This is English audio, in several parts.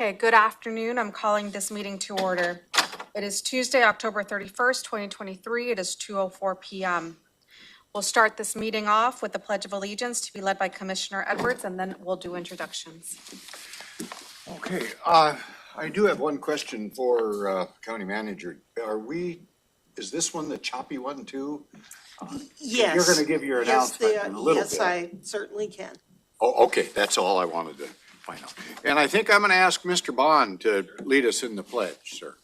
Okay, good afternoon. I'm calling this meeting to order. It is Tuesday, October 31st, 2023. It is 2:04 p.m. We'll start this meeting off with the Pledge of Allegiance to be led by Commissioner Edwards, and then we'll do introductions. Okay, I do have one question for County Manager. Is this one the choppy one too? Yes. You're gonna give your announcement in a little bit. Yes, I certainly can. Oh, okay, that's all I wanted to find out. And I think I'm gonna ask Mr. Bond to lead us in the pledge, sir.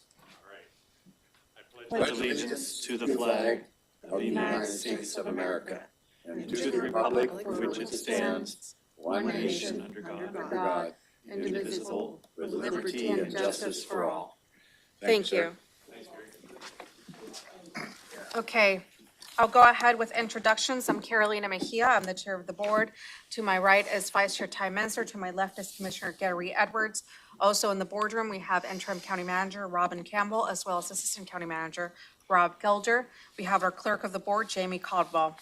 Pledge allegiance to the flag of the United States of America and to the republic for which it stands, one nation under God, indivisible, with liberty and justice for all. Thank you. Okay, I'll go ahead with introductions. I'm Carolina Mejia. I'm the chair of the board. To my right is Vice Chair Ty Menser. To my left is Commissioner Gary Edwards. Also in the boardroom, we have interim county manager Robin Campbell, as well as assistant county manager Rob Gelder. We have our clerk of the board, Jamie Caldwell.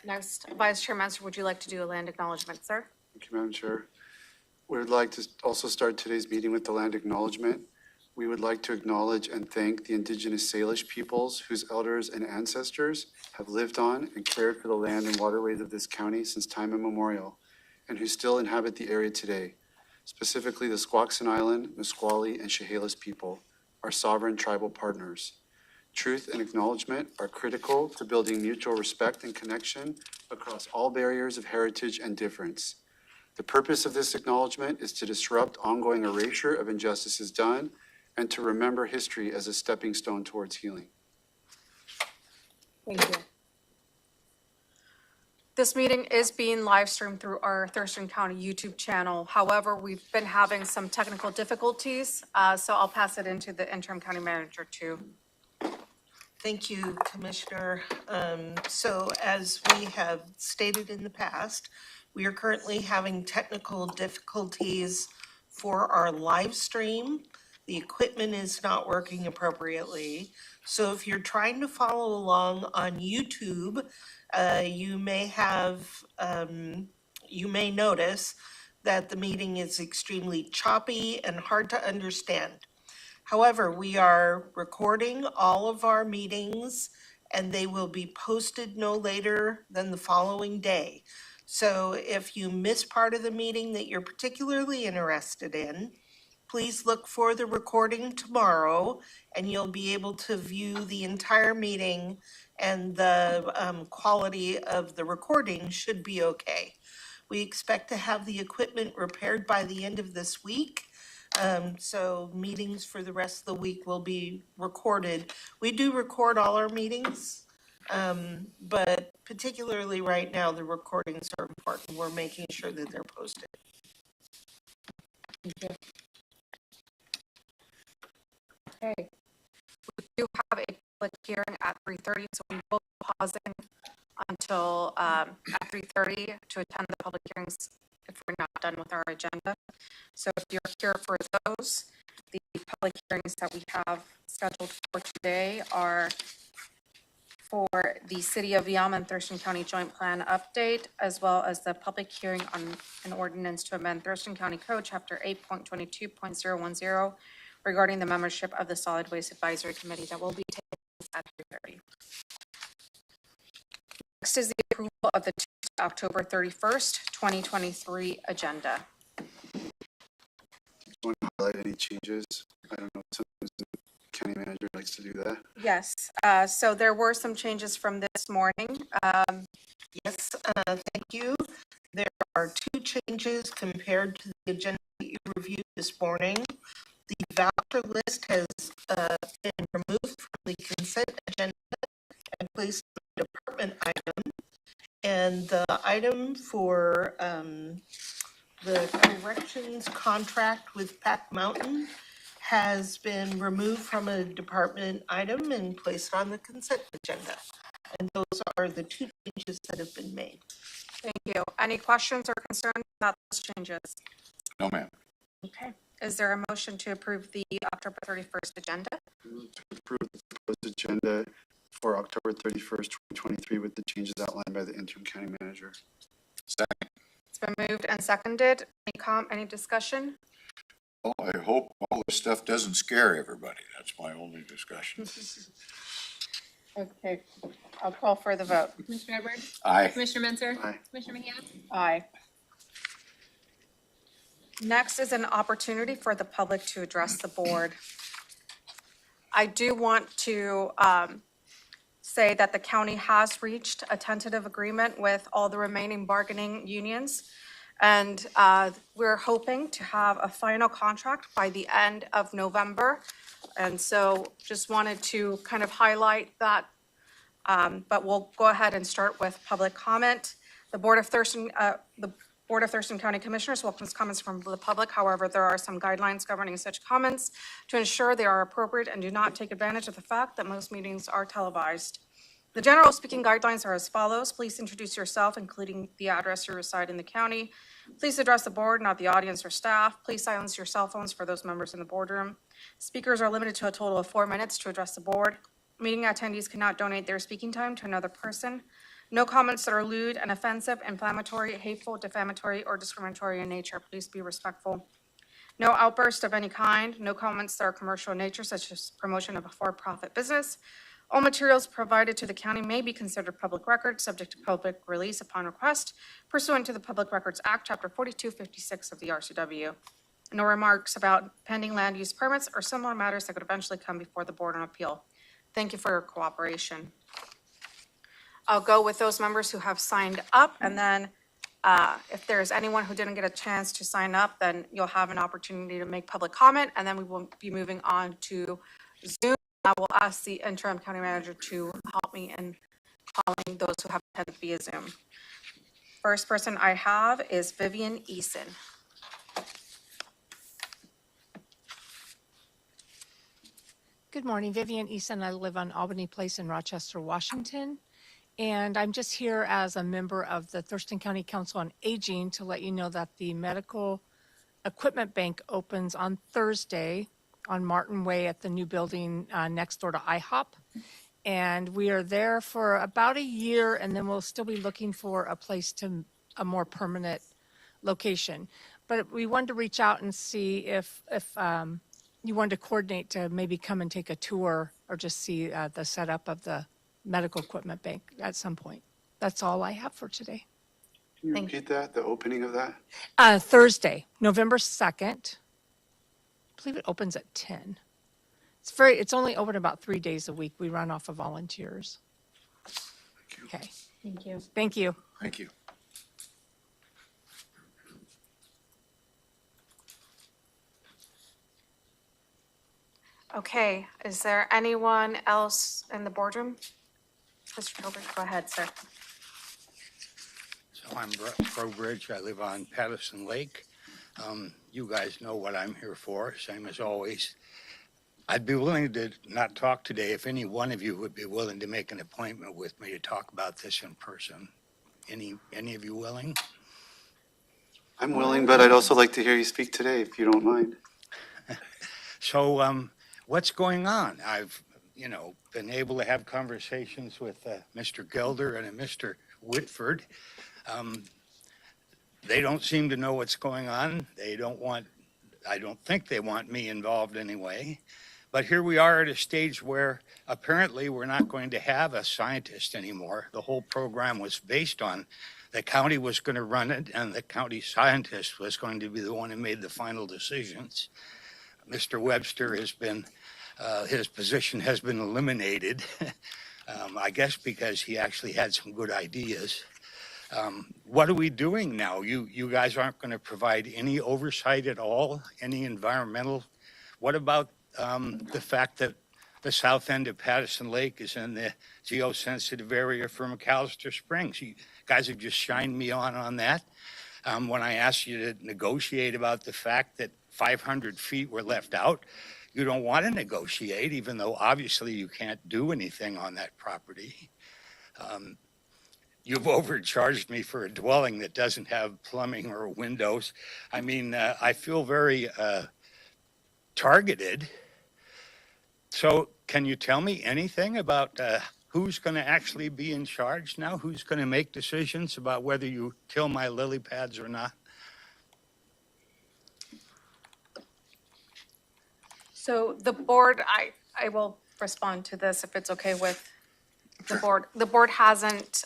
Next, Vice Chair Menser, would you like to do a land acknowledgement, sir? Thank you, Madam Chair. We would like to also start today's meeting with the land acknowledgement. We would like to acknowledge and thank the Indigenous Salish peoples whose elders and ancestors have lived on and cared for the land and waterways of this county since time immemorial, and who still inhabit the area today, specifically the Squaxin Island, Nisqually, and Chehalis people, our sovereign tribal partners. Truth and acknowledgement are critical to building mutual respect and connection across all barriers of heritage and difference. The purpose of this acknowledgement is to disrupt ongoing erasure of injustices done and to remember history as a stepping stone towards healing. Thank you. This meeting is being live streamed through our Thurston County YouTube channel. However, we've been having some technical difficulties, so I'll pass it into the interim county manager too. Thank you, Commissioner. So as we have stated in the past, we are currently having technical difficulties for our live stream. The equipment is not working appropriately. So if you're trying to follow along on YouTube, you may notice that the meeting is extremely choppy and hard to understand. However, we are recording all of our meetings and they will be posted no later than the following day. So if you miss part of the meeting that you're particularly interested in, please look for the recording tomorrow and you'll be able to view the entire meeting, and the quality of the recording should be okay. We expect to have the equipment repaired by the end of this week. So meetings for the rest of the week will be recorded. We do record all our meetings, but particularly right now, the recordings are important. We're making sure that they're posted. Okay. We do have a public hearing at 3:30, so we will be pausing until at 3:30 to attend the public hearings if we're not done with our agenda. So if you're here for those, the public hearings that we have scheduled for today are for the City of Yum and Thurston County Joint Plan update, as well as the public hearing on an ordinance to amend Thurston County Code, Chapter 8.22.010, regarding the membership of the Solid Waste Advisory Committee that will be taken at 3:30. Next is the approval of the October 31st, 2023 agenda. Want to highlight any changes? I don't know, sometimes the county manager likes to do that. Yes, so there were some changes from this morning. Yes, thank you. There are two changes compared to the agenda that you reviewed this morning. The voucher list has been removed from the consent agenda and placed on the department item. And the item for the corrections contract with Pack Mountain has been removed from a department item and placed on the consent agenda. And those are the two changes that have been made. Thank you. Any questions or concerns about those changes? No, ma'am. Okay. Is there a motion to approve the October 31st agenda? To approve the proposed agenda for October 31st, 2023 with the changes outlined by the interim county manager. Second. It's been moved and seconded. Any discussion? Well, I hope all this stuff doesn't scare everybody. That's my only discussion. Okay, I'll call for the vote. Commissioner Edwards? Aye. Commissioner Menzer? Aye. Commissioner Mejia? Aye. Next is an opportunity for the public to address the board. I do want to say that the county has reached a tentative agreement with all the remaining bargaining unions. And we're hoping to have a final contract by the end of November. And so just wanted to kind of highlight that. But we'll go ahead and start with public comment. The Board of Thurston County Commissioners welcomes comments from the public. However, there are some guidelines governing such comments to ensure they are appropriate and do not take advantage of the fact that most meetings are televised. The general speaking guidelines are as follows. Please introduce yourself, including the address you reside in the county. Please address the board, not the audience or staff. Please silence your cell phones for those members in the boardroom. Speakers are limited to a total of 4 minutes to address the board. Meeting attendees cannot donate their speaking time to another person. No comments that are lewd and offensive, inflammatory, hateful, defamatory, or discriminatory in nature. Please be respectful. No outbursts of any kind. No comments that are commercial in nature, such as promotion of a for-profit business. All materials provided to the county may be considered public record, subject to public release upon request pursuant to the Public Records Act, Chapter 4256 of the RCW. No remarks about pending land use permits or similar matters that could eventually come before the board on appeal. Thank you for your cooperation. I'll go with those members who have signed up, and then if there's anyone who didn't get a chance to sign up, then you'll have an opportunity to make public comment, and then we will be moving on to Zoom. I will ask the interim county manager to help me in calling those who have attended via Zoom. First person I have is Vivian Eason. Good morning, Vivian Eason. I live on Albany Place in Rochester, Washington. And I'm just here as a member of the Thurston County Council on Aging to let you know that the Medical Equipment Bank opens on Thursday on Martin Way at the new building next door to IHOP. And we are there for about a year, and then we'll still be looking for a place to a more permanent location. But we wanted to reach out and see if you wanted to coordinate to maybe come and take a tour or just see the setup of the Medical Equipment Bank at some point. That's all I have for today. Can you Thank repeat that, the opening of that? Thursday, November 2nd. I believe it opens at 10. It's only open about 3 days a week. We run off of volunteers. Okay. Thank you. Thank you. Thank you. Okay, is there anyone else in the boardroom? Mr. Gilbert, go ahead, sir. So I'm Bridge. I live on Patterson Lake. You guys know what I'm here for, same as always. I'd be willing to not talk today if any one of you would be willing to make an appointment with me to talk about this in person. Any of you willing? I'm willing, but I'd also like to hear you speak today, if you don't mind. So what's going on? I've, been able to have conversations with Mr. Gelder and Mr. Whitford. They don't seem to know what's going on. I don't think they want me involved anyway. But here we are at a stage where apparently we're not going to have a scientist anymore. The whole program was based on the county was going to run it, and the county scientist was going to be the one who made the final decisions. Mr. Webster has been, his position has been eliminated, I guess because he actually had some good ideas. What are we doing now? You guys aren't going to provide any oversight at all, any environmental? What about the fact that the south end of Patterson Lake is in the geosensitive area for McAllister Springs? You guys have just shined me on that. When I asked you to negotiate about the fact that 500 feet were left out, you don't want to negotiate, even though obviously you can't do anything on that property. You've overcharged me for a dwelling that doesn't have plumbing or windows. I mean, I feel very targeted. So can you tell me anything about who's going to actually be in charge now? Who's going to make decisions about whether you kill my lily pads or not? So the board, I will respond to this if it's okay with the board. The board hasn't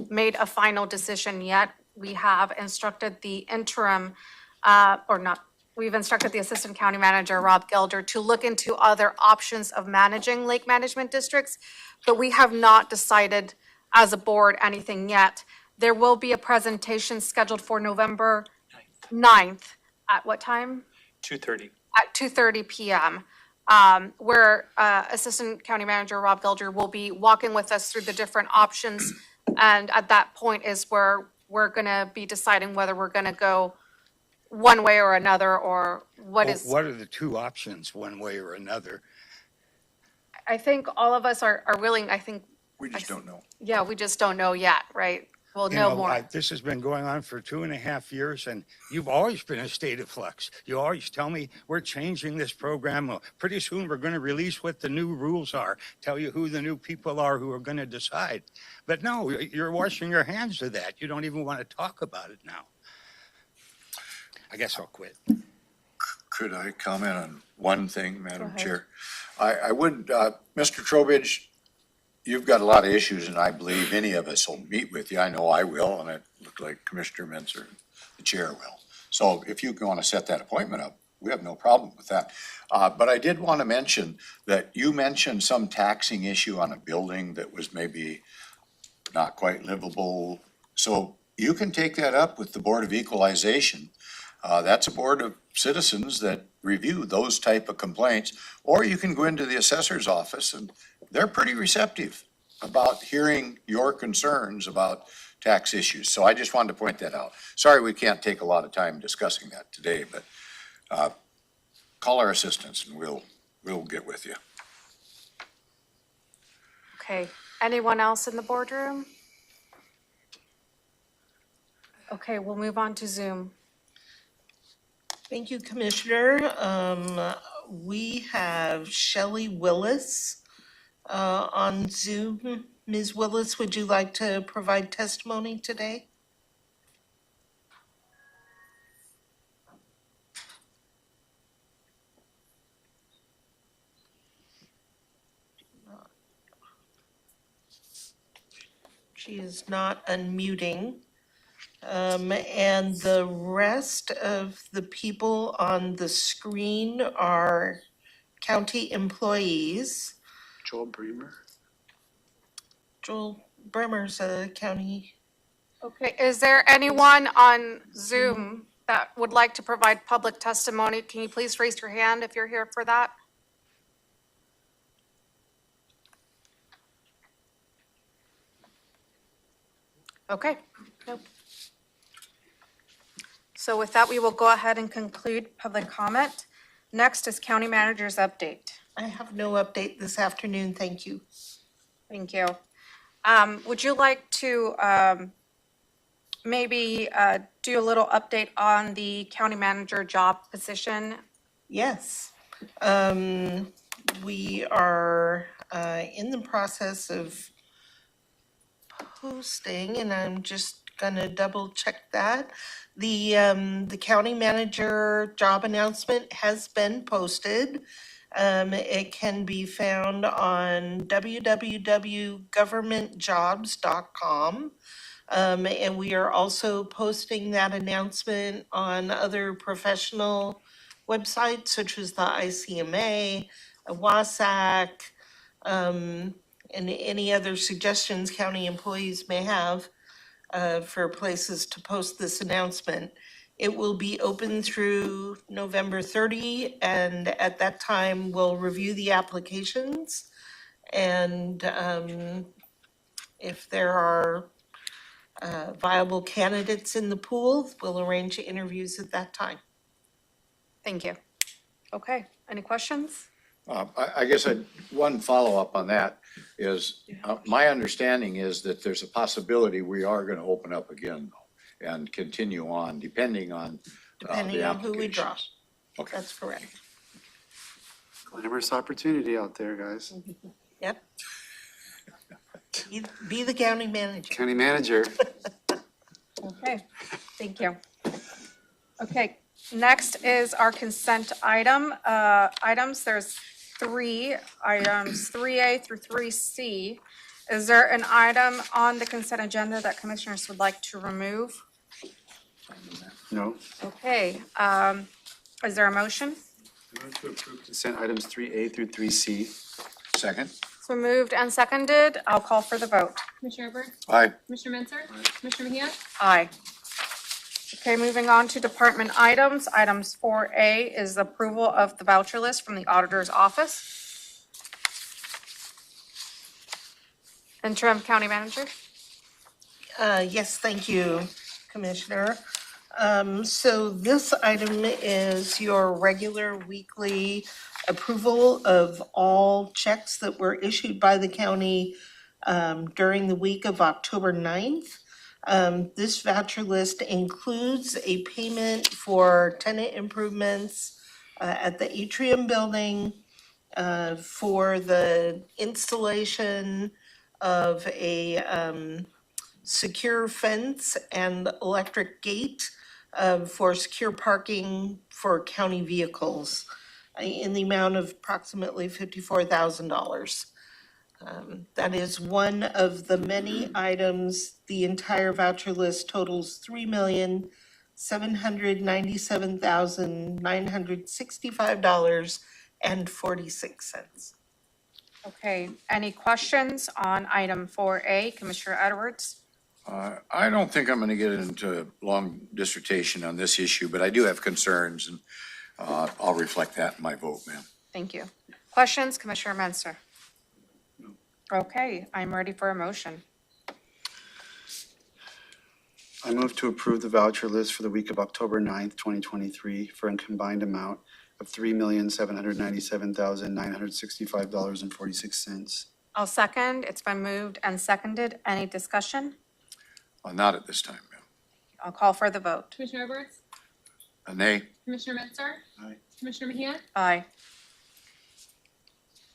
made a final decision yet. We have instructed the interim, or not, we've instructed the Assistant County Manager, Rob Gelder, to look into other options of managing lake management districts, but we have not decided as a board anything yet. There will be a presentation scheduled for November 9th. At what time? 2:30. At 2:30 PM, where Assistant County Manager Rob Gelder will be walking with us through the different options. And at that point is where we're going to be deciding whether we're going to go one way or another, or what is. What are the two options, one way or another? I think all of us are willing, I think, We just don't know. yeah, we just don't know yet, right? We'll You know know, more. this has been going on for 2.5 years, and you've always been in a state of flux. You always tell me, we're changing this program. Well, pretty soon, we're going to release what the new rules are, tell you who the new people are who are going to decide. But no, you're washing your hands of that. You don't even want to talk about it now. I guess I'll quit. Could I comment on one thing, Madam Chair? I would, Mr. Trowbridge, you've got a lot of issues, and I believe any of us will meet with you. I know I will, and it looked like Commissioner Menzer, the chair, will. So if you want to set that appointment up, we have no problem with that. But I did want to mention that you mentioned some taxing issue on a building that was maybe not quite livable. So you can take that up with the Board of Equalization. That's a board of citizens that review those type of complaints, or you can go into the assessor's office, and they're pretty receptive about hearing your concerns about tax issues. So I just wanted to point that out. Sorry, we can't take a lot of time discussing that today, but call our assistants and we'll get with you. Okay, anyone else in the boardroom? Okay, we'll move on to Zoom. Thank you, Commissioner. We have Shelley Willis on Zoom. Ms. Willis, would you like to provide testimony today? She is not unmuting. And the rest of the people on the screen are county employees. Joel Bremer. Joel Bremer's a county. Okay, is there anyone on Zoom that would like to provide public testimony? Can you please raise your hand if you're here for that? Okay, nope. So with that, we will go ahead and conclude public comment. Next is county manager's update. I have no update this afternoon, thank you. Thank you. Would you like to maybe do a little update on the county manager job position? Yes. We are in the process of posting, and I'm just gonna double check that. The county manager job announcement has been posted. It can be found on www.governmentjobs.com. And we are also posting that announcement on other professional websites such as the ICMA, WASAC, and any other suggestions county employees may have for places to post this announcement. It will be open through November 30, and at that time, we'll review the applications. And if there are viable candidates in the pool, we'll arrange interviews at that time. Thank you. Okay, any questions? I guess one follow-up on that is, my understanding is that there's a possibility we are gonna open up again and continue on, depending on Depending the on who we draw. applications. Okay. That's correct. Glamorous opportunity out there, guys. Yep. Be the county manager. County manager. Okay, thank you. Okay, Next is our consent items. There's 3 items, 3A through 3C. Is there an item on the consent agenda that commissioners would like to remove? No. Okay, is there a motion? I move to approve consent items 3A through 3C. Second? So moved and seconded. I'll call for the vote. Commissioner Edwards? Aye. Commissioner Mensah? Commissioner Mejia? Aye. Okay, moving on to department items. Items 4A is approval of the voucher list from the auditor's office. Interim County Manager? Yes, thank you, Commissioner. So this item is your regular weekly approval of all checks that were issued by the county during the week of October 9th. This voucher list includes a payment for tenant improvements at the atrium building, for the installation of a secure fence and electric gate for secure parking for county vehicles in the amount of approximately $54,000. That is one of the many items. The entire voucher list totals $3,797,965.46. Okay, any questions on item 4A? Commissioner Edwards? I don't think I'm going to get into a long dissertation on this issue, but I do have concerns, and I'll reflect that in my vote, ma'am. Thank you. Questions, Commissioner Mensah? Okay, I'm ready for a motion. I move to approve the voucher list for the week of October 9th, 2023 for a combined amount of $3,797,965.46. I'll second. It's been moved and seconded. Any discussion? Not at this time, ma'am. I'll call for the vote. Commissioner Edwards? A nay? Commissioner Mensah? Aye. Commissioner Mejia? Aye.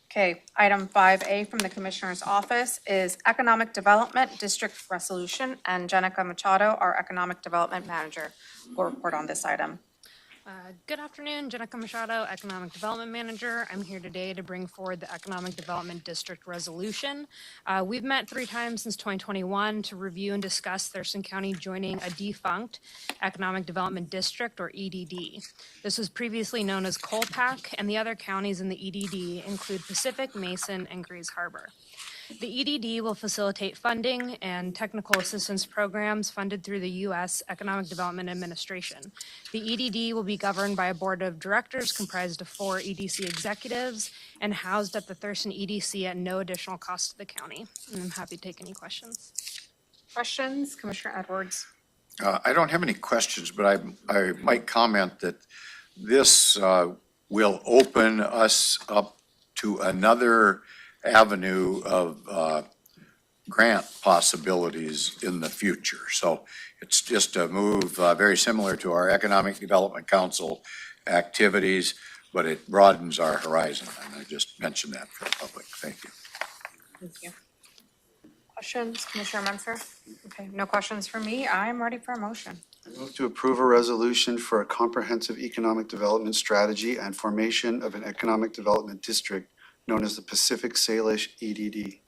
Okay, item 5A from the Commissioner's Office is Economic Development District Resolution, and Jenica Machado, our Economic Development Manager, will report on this item. Good afternoon, Jenica Machado, Economic Development Manager. I'm here today to bring forward the Economic Development District Resolution. We've met 3 times since 2021 to review and discuss Thurston County joining a defunct Economic Development District, or EDD. This was previously known as Colpack, and the other counties in the EDD include Pacific, Mason, and Grays Harbor. The EDD will facilitate funding and technical assistance programs funded through the U.S. Economic Development Administration. The EDD will be governed by a board of directors comprised of 4 EDC executives and housed at the Thurston EDC at no additional cost to the county. And I'm happy to take any questions. Questions, Commissioner Edwards? I don't have any questions, but I might comment that this will open us up to another avenue of grant possibilities in the future. So it's just a move very similar to our Economic Development Council activities, but it broadens our horizon. And I just mentioned that for the public. Thank you. Thank you. Questions, Commissioner Mensah? Okay, no questions from me. I'm ready for a motion. I move to approve a resolution for a comprehensive economic development strategy and formation of an economic development district known as the Pacific Salish EDD.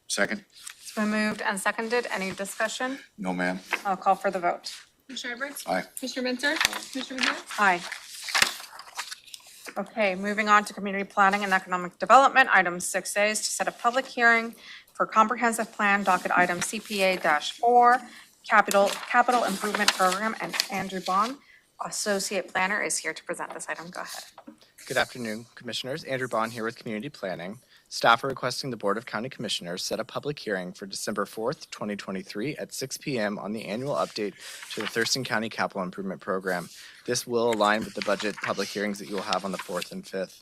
Second? It's been moved and seconded. Any discussion? No, ma'am. I'll call for the vote. Commissioner Edwards? Aye. Commissioner Mensah? Commissioner Mejia? Aye. Okay, moving on to community planning and economic development. Item 6A is to set a public hearing for comprehensive plan docket item CPA-4, capital improvement program, and Andrew Bond, associate planner, is here to present this item. Go ahead. Good afternoon, Commissioners. Andrew Bond here with Community Planning. Staff are requesting the Board of County Commissioners set a public hearing for December 4th, 2023 at 6 p.m. on the annual update to the Thurston County Capital Improvement Program. This will align with the budget public hearings that you will have on the 4th and 5th.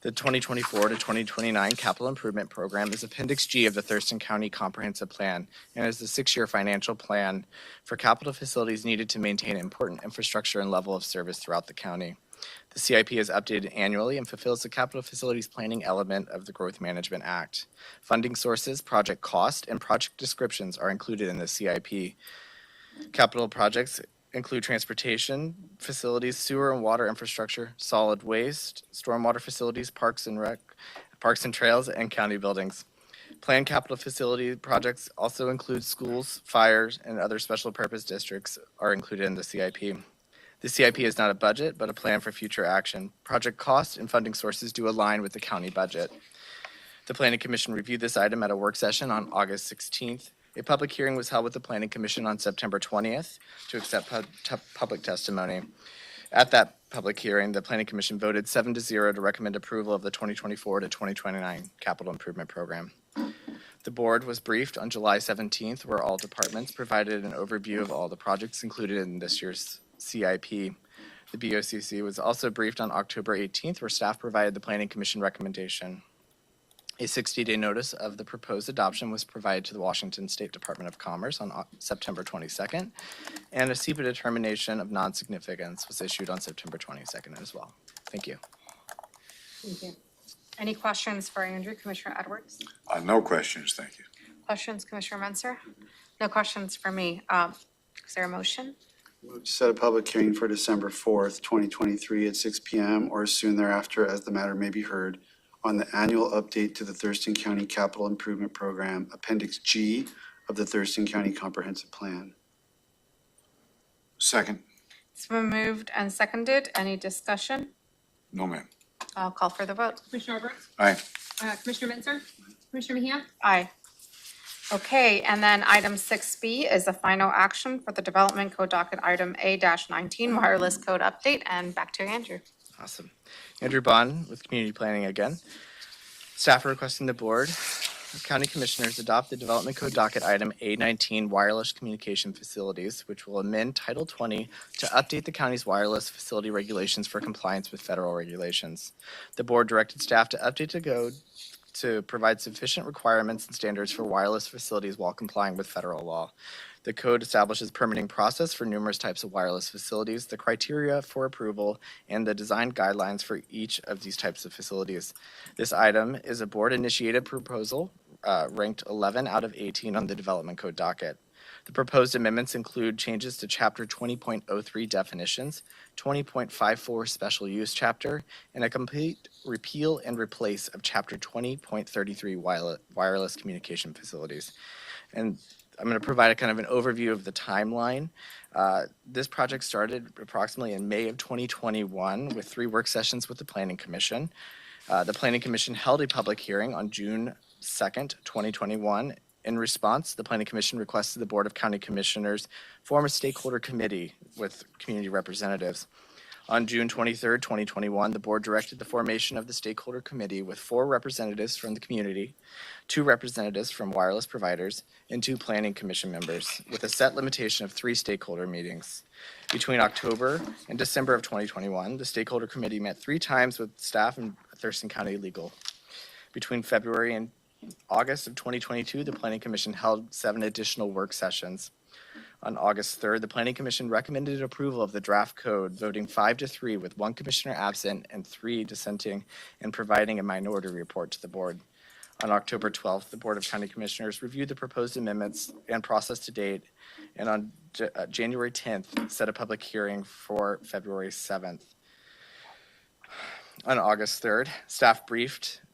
The 2024 to 2029 Capital Improvement Program is Appendix G of the Thurston County Comprehensive Plan and is the 6-year financial plan for capital facilities needed to maintain important infrastructure and level of service throughout the county. The CIP is updated annually and fulfills the capital facilities planning element of the Growth Management Act. Funding sources, project cost, and project descriptions are included in the CIP. Capital projects include transportation, facilities, sewer and water infrastructure, solid waste, stormwater facilities, parks and trails, and county buildings. Planned capital facility projects also include schools, fires, and other special purpose districts are included in the CIP. The CIP is not a budget, but a plan for future action. Project costs and funding sources do align with the county budget. The Planning Commission reviewed this item at a work session on August 16th. A public hearing was held with the Planning Commission on September 20th to accept public testimony. At that public hearing, the Planning Commission voted 7-0 to recommend approval of the 2024 to 2029 capital improvement program. The board was briefed on July 17th, where all departments provided an overview of all the projects included in this year's CIP. The BoCC was also briefed on October 18th, where staff provided the Planning Commission recommendation. A 60-day notice of the proposed adoption was provided to the Washington State Department of Commerce on September 22nd, and a SEPA determination of non-significance was issued on September 22nd as well. Thank you. Thank you. Any questions for Andrew, Commissioner Edwards? No questions, thank you. Questions, Commissioner Menzer? No questions for me. Is there a motion? Move to set a public hearing for December 4th, 2023 at 6 p.m. or soon thereafter as the matter may be heard on the annual update to the Thurston County Capital Improvement Program, Appendix G of the Thurston County Comprehensive Plan. Second? It's been moved and seconded. Any discussion? No, ma'am. I'll call for the vote. Commissioner Edwards? Aye. Commissioner Menzer? Commissioner Mejia? Aye. Okay, and then item 6B is the final action for the Development Code Docket Item A-19 Wireless Code Update, and back to Andrew. Awesome. Andrew Bond with Community Planning again. Staff are requesting the Board of County Commissioners adopt the Development Code Docket Item A-19 Wireless Communication Facilities, which will amend Title 20 to update the county's wireless facility regulations for compliance with federal regulations. The Board directed staff to update the code to provide sufficient requirements and standards for wireless facilities while complying with federal law. The code establishes permitting process for numerous types of wireless facilities, the criteria for approval, and the design guidelines for each of these types of facilities. This item is a board-initiated proposal ranked 11 out of 18 on the Development Code docket. The proposed amendments include changes to Chapter 20.03 definitions, 20.54 special use chapter, and a complete repeal and replace of Chapter 20.33 wireless communication facilities. And I'm going to provide a kind of an overview of the timeline. This project started approximately in May of 2021 with 3 work sessions with the Planning Commission. The Planning Commission held a public hearing on June 2nd, 2021. In response, the Planning Commission requested the Board of County Commissioners form a stakeholder committee with community representatives. On June 23rd, 2021, the board directed the formation of the stakeholder committee with 4 representatives from the community, 2 representatives from wireless providers, and 2 planning commission members, with a set limitation of 3 stakeholder meetings. Between October and December of 2021, the stakeholder committee met 3 times with staff and Thurston County Legal. Between February and August of 2022, the Planning Commission held 7 additional work sessions. On August 3rd, the Planning Commission recommended approval of the draft code, voting 5-3 with 1 commissioner absent and 3 dissenting and providing a minority report to the board. On October 12th, the Board of County Commissioners reviewed the proposed amendments and process to date, and on January 10th, set a public hearing for February 7th. On August 3rd, staff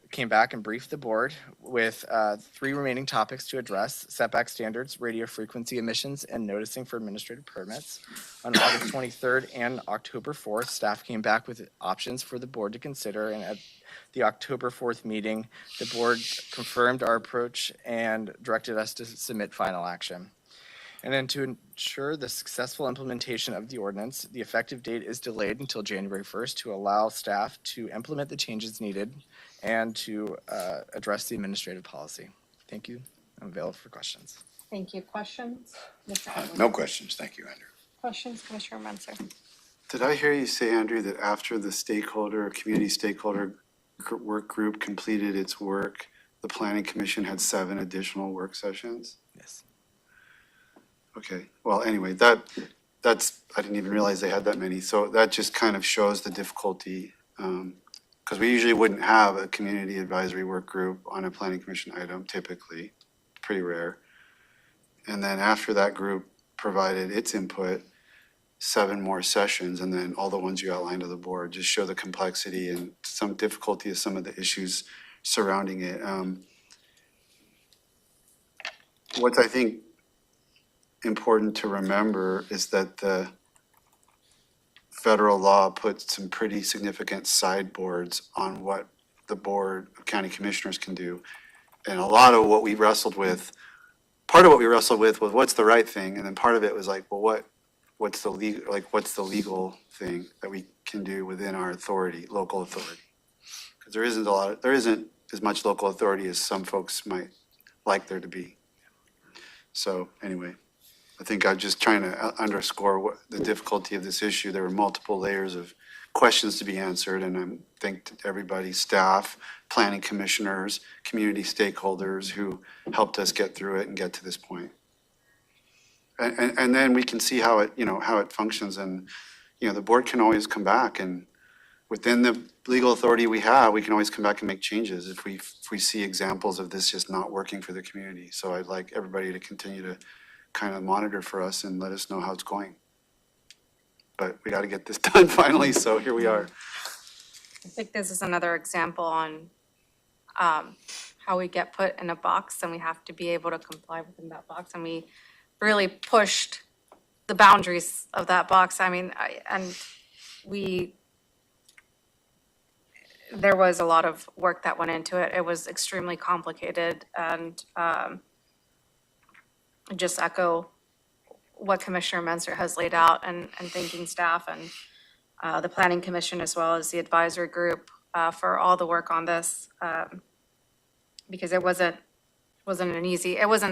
came back and briefed the board with 3 remaining topics to address: setback standards, radio frequency emissions, and noticing for administrative permits. On August 23rd and October 4th, staff came back with options for the board to consider, and at the October 4th meeting, the board confirmed our approach and directed us to submit final action. And then to ensure the successful implementation of the ordinance, the effective date is delayed until January 1st to allow staff to implement the changes needed and to address the administrative policy. Thank you. I'm available for questions. Thank you. Questions? Mr. Edwards? No questions, thank you, Andrew. Questions, Commissioner Menzer? Did I hear you say, Andrew, that after the community stakeholder work group completed its work, the Planning Commission had 7 additional work sessions? Yes. Okay, well, anyway, that's, I didn't even realize they had that many. So that just kind of shows the difficulty, because we usually wouldn't have a community advisory work group on a Planning Commission item typically, pretty rare. And then after that group provided its input, 7 more sessions, and then all the ones you outlined to the board, just show the complexity and some difficulty of some of the issues surrounding it. What's I think important to remember is that the federal law puts some pretty significant sideboards on what the Board of County Commissioners can do. And a lot of what we wrestled with, part of what we wrestled with was what's the right thing, and then part of it was like, well, what's the legal thing that we can do within our authority, local authority? Because there isn't as much local authority as some folks might like there to be. So anyway, I think I'm just trying to underscore what the difficulty of this issue. There were multiple layers of questions to be answered, and I thank everybody, staff, planning commissioners, community stakeholders who helped us get through it and get to this point. And then we can see how it functions, and, the board can always come back, and within the legal authority we have, we can always come back and make changes if we see examples of this just not working for the community. So I'd like everybody to continue to kind of monitor for us and let us know how it's going. But we got to get this done finally, so here we are. I think this is another example on how we get put in a box and we have to be able to comply within that box. And we really pushed the boundaries of that box. I mean, there was a lot of work that went into it. It was extremely complicated, and just echo what Commissioner Menzer has laid out, and thanking staff and the Planning Commission as well as the advisory group for all the work on this, because it wasn't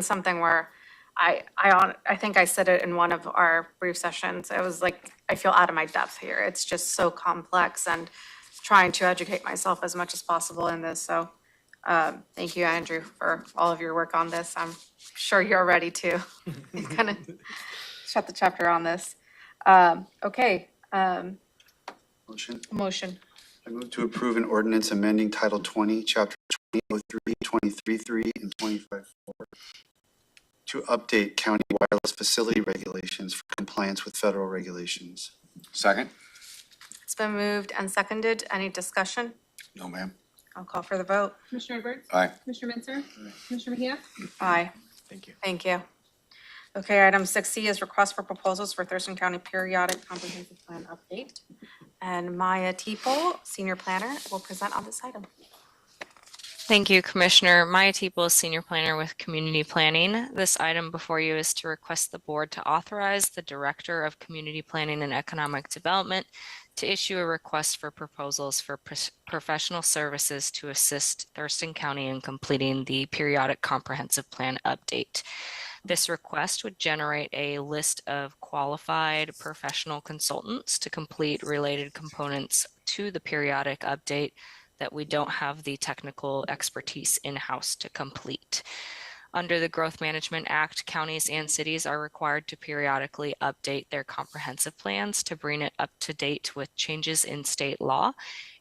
something where I think I said it in one of our brief sessions. It was like, I feel out of my depth here. It's just so complex, and trying to educate myself as much as possible in this. So thank you, Andrew, for all of your work on this. I'm sure you're ready to kind of shut the chapter on this. Okay. Motion. I move to approve an ordinance amending Title 20, Chapter 2003, 23.3, and 25.4 to update county wireless facility regulations for compliance with federal regulations. Second? It's been moved and seconded. Any discussion? No, ma'am. I'll call for the vote. Commissioner Edwards? Aye. Commissioner Mentzer? Commissioner Mejia? Aye. Thank you. Thank you. Okay, item 6C is request for proposals for Thurston County Periodic Comprehensive Plan Update. And Maya Teeple, Senior Planner, will present on this item. Thank you, Commissioner. Maya Teeple is Senior Planner with Community Planning. This item before you is to request the board to authorize the Director of Community Planning and Economic Development to issue a request for proposals for professional services to assist Thurston County in completing the Periodic Comprehensive Plan Update. This request would generate a list of qualified professional consultants to complete related components to the periodic update that we don't have the technical expertise in-house to complete. Under the Growth Management Act, counties and cities are required to periodically update their comprehensive plans to bring it up to date with changes in state law.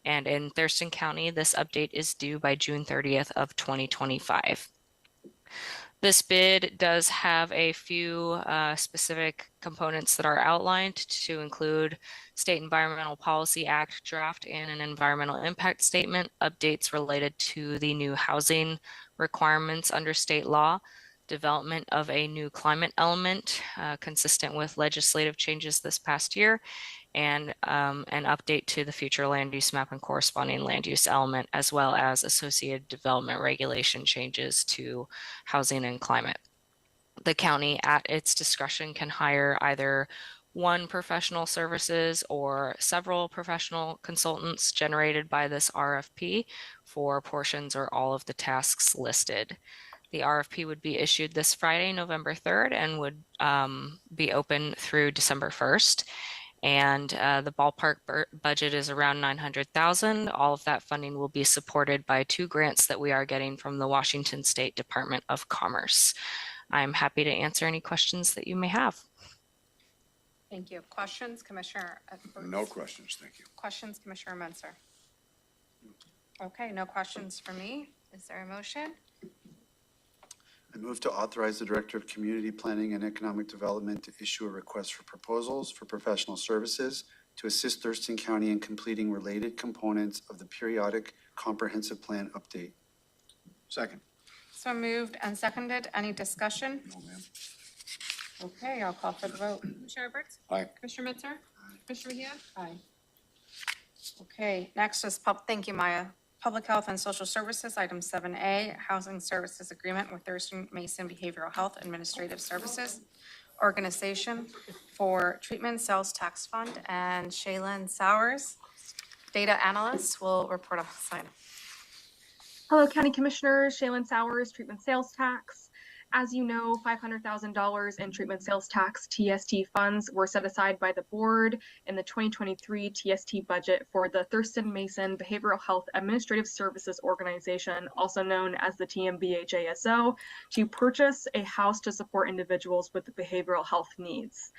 And in Thurston County, this update is due by June 30th of 2025. This bid does have a few specific components that are outlined to include State Environmental Policy Act draft and an environmental impact statement, updates related to the new housing requirements under state law, development of a new climate element consistent with legislative changes this past year, and an update to the future land use map and corresponding land use element, as well as associated development regulation changes to housing and climate. The county, at its discretion, can hire either one professional services or several professional consultants generated by this RFP for portions or all of the tasks listed. The RFP would be issued this Friday, November 3rd, and would be open through December 1st. And the ballpark budget is around $900,000. All of that funding will be supported by 2 grants that we are getting from the Washington State Department of Commerce. I'm happy to answer any questions that you may have. Thank you. Questions, Commissioner Edwards? No questions, thank you. Questions, Commissioner Menzer? Okay, no questions for me. Is there a motion? I move to authorize the Director of Community Planning and Economic Development to issue a request for proposals for professional services to assist Thurston County in completing related components of the periodic comprehensive plan update. Second. So moved and seconded. Any discussion? No, ma'am. Okay, I'll call for the vote. Commissioner Roberts? Aye. Commissioner Mitzer? Commissioner Mejia? Aye. Okay, next is thank you, Maya. Public Health and Social Services, item 7A, Housing Services Agreement with Thurston Mason Behavioral Health Administrative Services Organization for Treatment Sales Tax Fund, and Shaylin Sowers, Data Analyst, will report on this item. Hello, County Commissioners. Shaylin Sowers, Treatment Sales Tax. As you know, $500,000 in treatment sales tax TST funds were set aside by the board in the 2023 TST budget for the Thurston Mason Behavioral Health Administrative Services Organization, also known as the TMBHASO, to purchase a house to support individuals with behavioral health needs.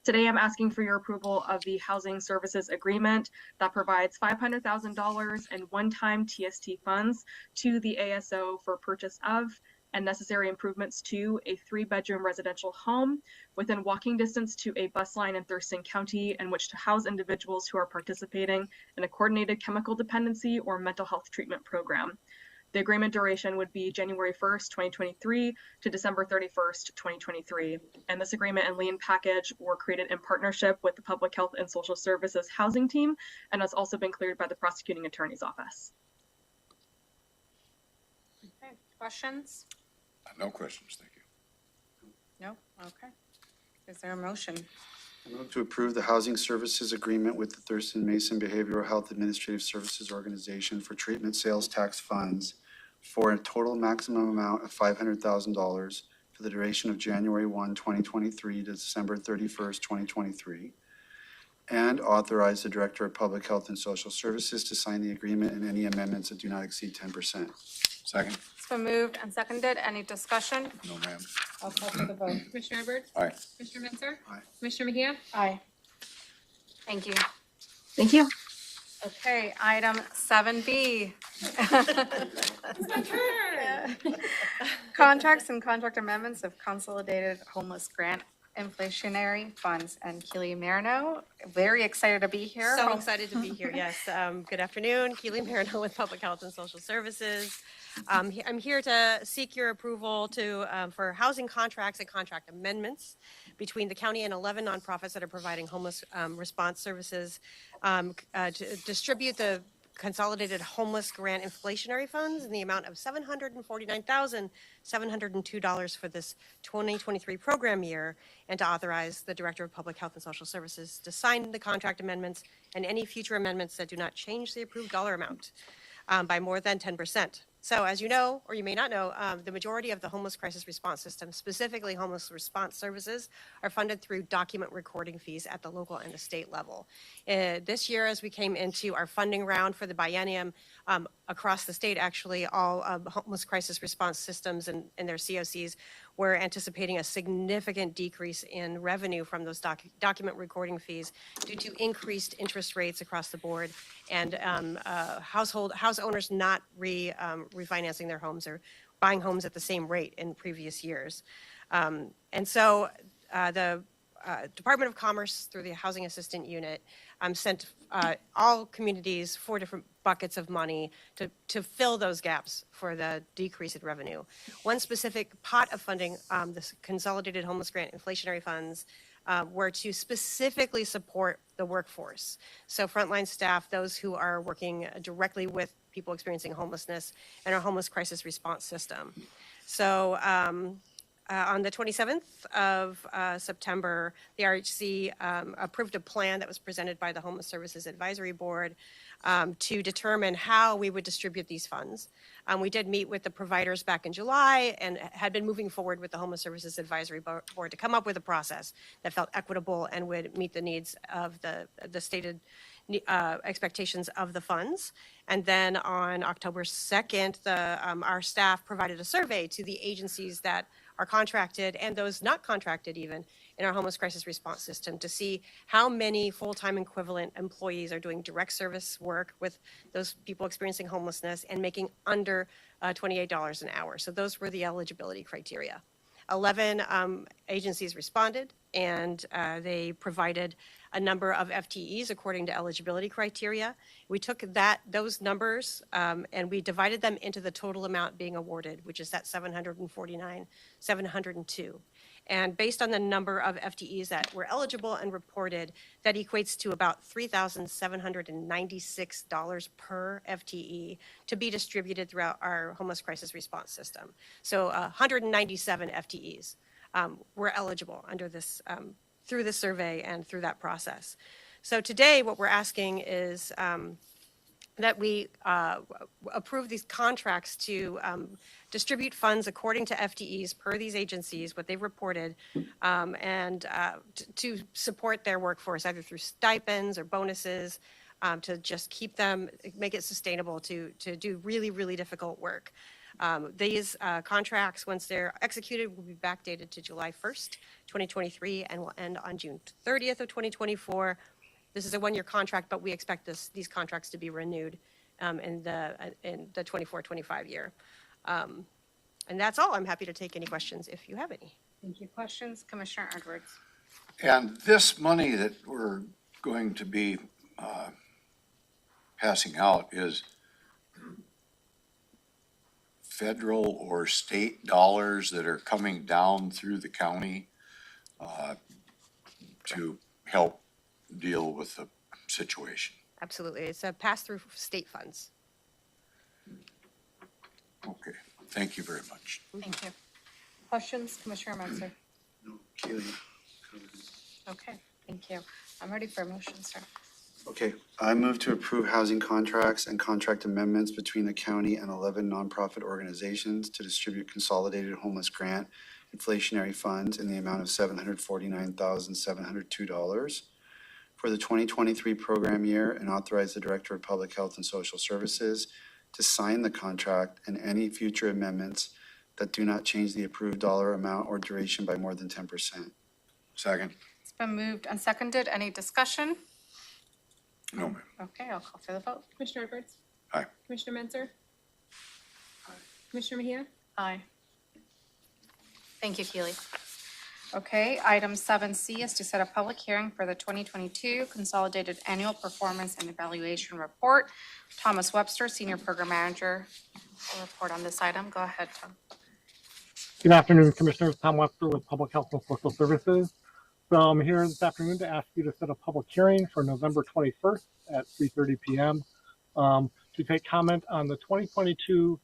Today, I'm asking for your approval of the Housing Services Agreement that provides $500,000 in one-time TST funds to the ASO for purchase of and necessary improvements to a 3-bedroom residential home within walking distance to a bus line in Thurston County, in which to house individuals who are participating in a coordinated chemical dependency or mental health treatment program. The agreement duration would be January 1st, 2023 to December 31st, 2023. And this agreement and lien package were created in partnership with the Public Health and Social Services Housing Team, and has also been cleared by the Prosecuting Attorney's Office. Okay, questions? No questions, thank you. No? Okay. Is there a motion? I move to approve the Housing Services Agreement with the Thurston Mason Behavioral Health Administrative Services Organization for treatment sales tax funds for a total maximum amount of $500,000 for the duration of January 1, 2023 to December 31st, 2023, and authorize the Director of Public Health and Social Services to sign the agreement and any amendments that do not exceed 10%. Second. It's been moved and seconded. Any discussion? No, ma'am. I'll call for the vote. Commissioner Roberts? Aye. Commissioner Mitzer? Aye. Commissioner Mejia? Aye. Thank you. Thank you. Okay, item 7B. Contracts and contract amendments of Consolidated Homeless Grant Inflationary Funds. And Keely Marino, very excited to be here. So excited to be here, yes. Good afternoon, Keely Marino with Public Health and Social Services. I'm here to seek your approval for housing contracts and contract amendments between the county and 11 nonprofits that are providing homeless response services to distribute the Consolidated Homeless Grant Inflationary Funds in the amount of $749,702 for this 2023 program year, and to authorize the Director of Public Health and Social Services to sign the contract amendments and any future amendments that do not change the approved dollar amount by more than 10%. So as you know, or you may not know, the majority of the homeless crisis response system, specifically homeless response services, are funded through document recording fees at the local and the state level. This year, as we came into our funding round for the biennium, across the state, actually, all homeless crisis response systems and their COCs were anticipating a significant decrease in revenue from those document recording fees due to increased interest rates across the board and house owners not refinancing their homes or buying homes at the same rate in previous years. And so the Department of Commerce, through the Housing Assistant Unit, sent all communities 4 different buckets of money to fill those gaps for the decrease in revenue. One specific pot of funding, the Consolidated Homeless Grant Inflationary Funds, were to specifically support the workforce. So frontline staff, those who are working directly with people experiencing homelessness and our homeless crisis response system. So on the 27th of September, the RHC approved a plan that was presented by the Homeless Services Advisory Board to determine how we would distribute these funds. We did meet with the providers back in July and had been moving forward with the Homeless Services Advisory Board to come up with a process that felt equitable and would meet the needs of the stated expectations of the funds. And then on October 2nd, our staff provided a survey to the agencies that are contracted and those not contracted even in our homeless crisis response system to see how many full-time equivalent employees are doing direct service work with those people experiencing homelessness and making under $28 an hour. So those were the eligibility criteria. 11 agencies responded, and they provided a number of FTEs according to eligibility criteria. We took those numbers and we divided them into the total amount being awarded, which is that 702. And based on the number of FTEs that were eligible and reported, that equates to about $3,796 per FTE to be distributed throughout our homeless crisis response system. So 197 FTEs were eligible under this, through the survey and through that process. So today, what we're asking is that we approve these contracts to distribute funds according to FTEs per these agencies, what they've reported, and to support their workforce, either through stipends or bonuses, to just keep them, make it sustainable to do really, really difficult work. These contracts, once they're executed, will be backdated to July 1st, 2023, and will end on June 30th of 2024. This is a one-year contract, but we expect these contracts to be renewed in the 24-25 year. And that's all. I'm happy to take any questions if you have any. Thank you. Questions? Commissioner Edwards. And this money that we're going to be passing out is federal or state dollars that are coming down through the county to help deal with the situation. Absolutely. It's a pass-through state funds. Okay, thank you very much. Thank you. Questions? Commissioner Menzer. No, Keely. Okay, thank you. I'm ready for a motion, sir. Okay, I move to approve housing contracts and contract amendments between the county and 11 nonprofit organizations to distribute consolidated homeless grant inflationary funds in the amount of $749,702 for the 2023 program year, and authorize the Director of Public Health and Social Services to sign the contract and any future amendments that do not change the approved dollar amount or duration by more than 10%. Second? It's been moved and seconded. Any discussion? No, ma'am. Okay, I'll call for the vote. Commissioner Edwards? Aye. Commissioner Menzer? Commissioner Mejia? Aye. Thank you, Keely. Okay, item 7C is to set a public hearing for the 2022 Consolidated Annual Performance and Evaluation Report. Thomas Webster, Senior Program Manager, will report on this item. Go ahead, Tom. Good afternoon, Commissioners. Tom Webster with Public Health and Social Services. So I'm here this afternoon to ask you to set a public hearing for November 21st at 3:30 p.m. To take comment on the 2022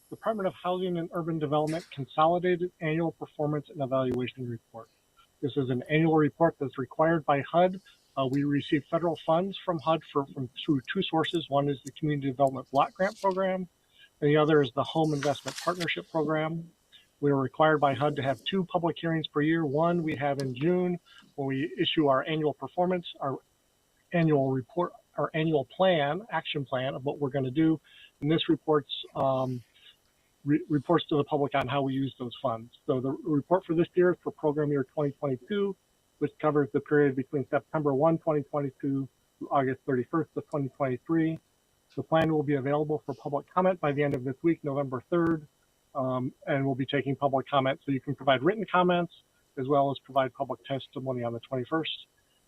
Department of Housing and Urban Development Consolidated Annual Performance and Evaluation Report. This is an annual report that's required by HUD. We receive federal funds from HUD through two sources. One is the Community Development Block Grant Program, and the other is the Home Investment Partnership Program. We are required by HUD to have two public hearings per year. One we have in June when we issue our annual performance, our annual report, our annual plan, action plan of what we're going to do. And this reports reports to the public on how we use those funds. So the report for this year is for program year 2022, which covers the period between September 1, 2022 to August 31st of 2023. The plan will be available for public comment by the end of this week, November 3rd, and we'll be taking public comment. So you can provide written comments as well as provide public testimony on the 21st.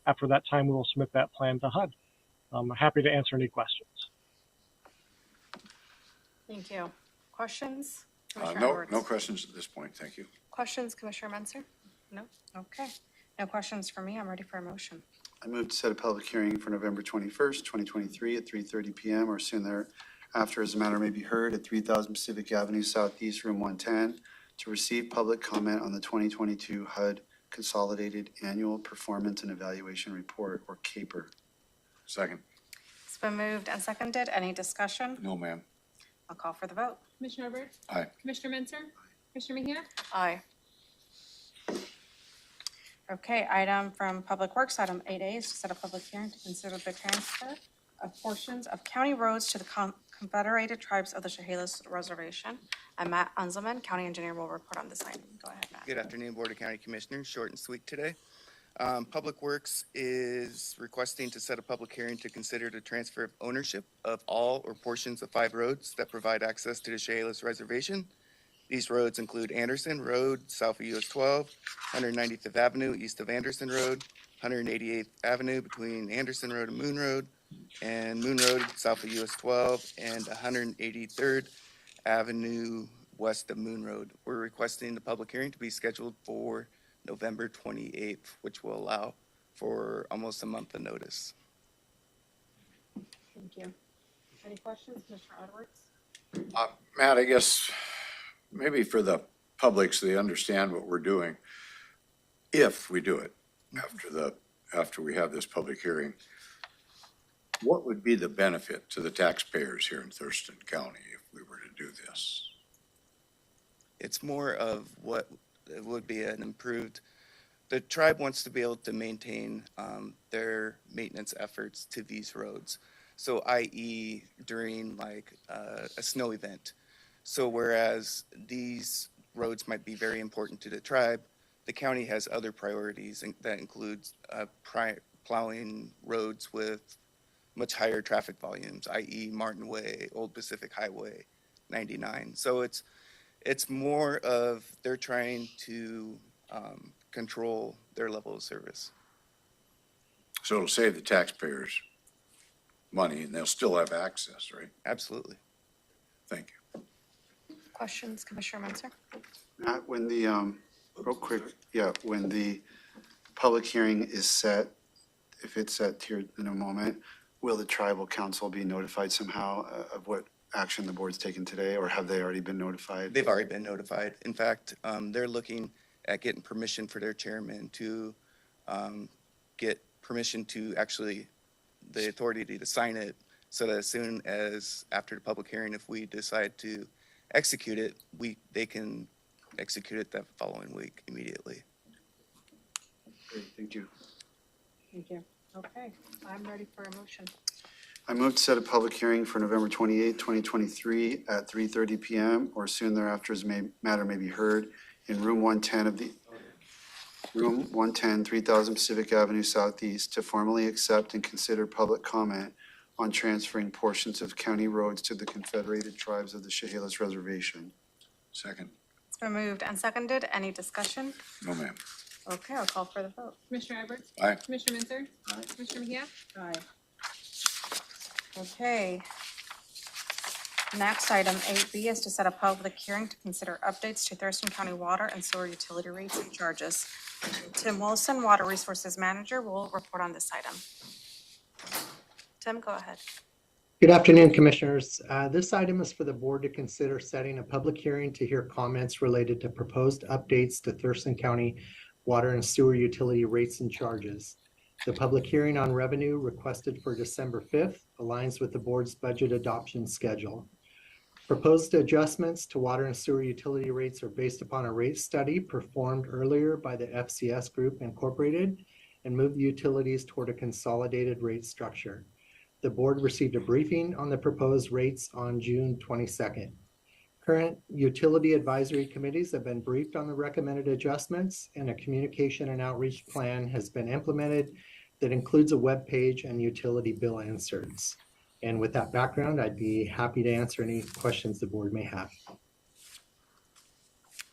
After that time, we will submit that plan to HUD. I'm happy to answer any questions. Thank you. Questions? No questions at this point, thank you. Questions, Commissioner Menzer? No? Okay. No questions for me. I'm ready for a motion. I move to set a public hearing for November 21st, 2023 at 3:30 p.m. or soon thereafter, as the matter may be heard, at 3000 Pacific Avenue Southeast, Room 110, to receive public comment on the 2022 HUD Consolidated Annual Performance and Evaluation Report, or CAPER. Second? It's been moved and seconded. Any discussion? No, ma'am. I'll call for the vote. Commissioner Edwards? Aye. Commissioner Menzer? Commissioner Mejia? Aye. Okay, item from Public Works, item 8A is to set a public hearing to consider the transfer of portions of county roads to the Confederated Tribes of the Chehalis Reservation. And Matt Unzelman, County Engineer, will report on this item. Go ahead, Matt. Good afternoon, Board of County Commissioners. Short and sweet today. Public Works is requesting to set a public hearing to consider the transfer of ownership of all or portions of 5 roads that provide access to the Chehalis Reservation. These roads include Anderson Road, south of US 12, 195th Avenue, east of Anderson Road, 188th Avenue between Anderson Road and Moon Road, and Moon Road, south of US 12, and 183rd Avenue, west of Moon Road. We're requesting the public hearing to be scheduled for November 28th, which will allow for almost a month of notice. Thank you. Any questions, Commissioner Edwards? Matt, I guess maybe for the public so they understand what we're doing, if we do it after we have this public hearing, what would be the benefit to the taxpayers here in Thurston County if we were to do this? It's more of what it would be an improved, the tribe wants to be able to maintain their maintenance efforts to these roads. So i.e. during like a snow event. So whereas these roads might be very important to the tribe, the county has other priorities that includes plowing roads with much higher traffic volumes, i.e. Martin Way, Old Pacific Highway 99. So it's more of they're trying to control their level of service. So it'll save the taxpayers money and they'll still have access, right? Absolutely. Thank you. Questions, Commissioner Menzer? Matt, when the, real quick, when the public hearing is set, if it's set here in a moment, will the tribal council be notified somehow of what action the board's taken today, or have they already been notified? They've already been notified. In fact, they're looking at getting permission for their chairman to get permission to actually, the authority to sign it, so that as soon as after the public hearing, if we decide to execute it, they can execute it that following week immediately. Great, thank you. Thank you. Okay, I'm ready for a motion. I move to set a public hearing for November 28, 2023 at 3:30 PM or soon thereafter as matter may be heard in room 110 3000 Pacific Avenue Southeast to formally accept and consider public comment on transferring portions of county roads to the Confederated Tribes of the Chehalis Reservation. Second. It's been moved and seconded. Any discussion? No, ma'am. Okay, I'll call for the vote. Commissioner Edwards? Aye. Commissioner Menzer? Commissioner Mejia? Aye. Okay. Next, item 8B is to set a public hearing to consider updates to Thurston County water and sewer utility rates and charges. Tim Wilson, Water Resources Manager, will report on this item. Tim, go ahead. Good afternoon, Commissioners. This item is for the board to consider setting a public hearing to hear comments related to proposed updates to Thurston County water and sewer utility rates and charges. The public hearing on revenue requested for December 5th aligns with the board's budget adoption schedule. Proposed adjustments to water and sewer utility rates are based upon a rate study performed earlier by the FCS Group Incorporated and move the utilities toward a consolidated rate structure. The board received a briefing on the proposed rates on June 22nd. Current utility advisory committees have been briefed on the recommended adjustments, and a communication and outreach plan has been implemented that includes a web page and utility bill inserts. And with that background, I'd be happy to answer any questions the board may have.